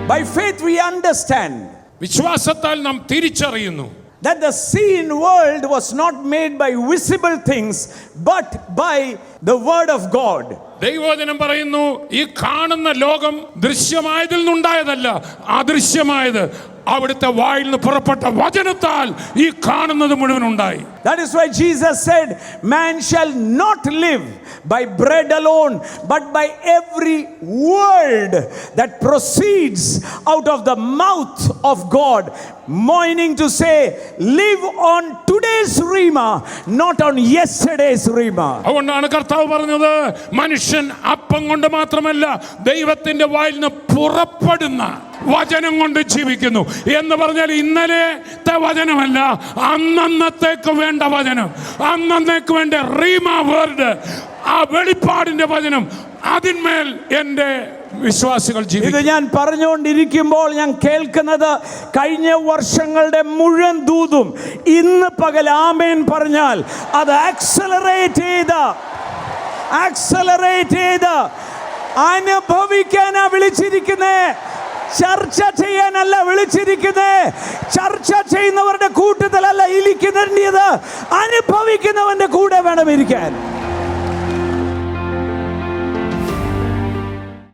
By faith we understand വിശ്വാസത്താൽ നാം തിരിച്ചറിയുന്നു that the seen world was not made by visible things but by the word of God. ദൈവവചനം പറയുന്നു ഈ കാണുന്ന ലോകം ദൃശ്യമായതിൽ നിന്നുണ്ടായതല്ല, അദൃശ്യമായത് അവിടുത്തെ വായിൽ നിന്ന് പുറപ്പെട്ട വചനത്താൽ ഈ കാണുന്നത് മുഴുവൻ ഉണ്ടായി. That is why Jesus said, man shall not live by bread alone but by every word that proceeds out of the mouth of God, meaning to say live on today's rhema, not on yesterday's rhema. അതുകൊണ്ടാണ് കർത്താവ് പറഞ്ഞത് മനുഷ്യൻ അപ്പം കൊണ്ട് മാത്രമല്ല ദൈവത്തിന്റെ വായിൽ നിന്ന് പുറപ്പെടുന്ന വചനം കൊണ്ട് ജീവിക്കുന്നു എന്ന് പറഞ്ഞാൽ ഇന്നലത്തെ വചനമല്ല, അന്നന്നത്തേക്ക് വേണ്ട വചനം, അന്നന്നേക്ക് വേണ്ട റീമ വേർഡ്, ആ വെളിപ്പാടിന്റെ വചനം, അതിന്മേൽ എൻ്റെ വിശ്വാസികൾ ജീവിക്കും. ഇത് ഞാൻ പറഞ്ഞുകൊണ്ടിരിക്കുമ്പോൾ ഞാൻ കേൾക്കുന്നത് കഴിഞ്ഞ വർഷങ്ങളുടെ മുഴുവൻ ദൂതും ഇന്ന് പകൽ ആമേൻ പറഞ്ഞാൽ അത് ആക്സലറേറ്റ് ചെയ്ത് അനുഭവിക്കാനാ വിളിച്ചിരിക്കുന്നേ. ചർച്ച ചെയ്യാനല്ല വിളിച്ചിരിക്കുന്നേ. ചർച്ച ചെയ്യുന്നവരുടെ കൂട്ടത്തിലല്ല ഇരിക്കുന്നത്, അനുഭവിക്കുന്നവന്റെ കൂടെ വേണം ഇരിക്കാൻ.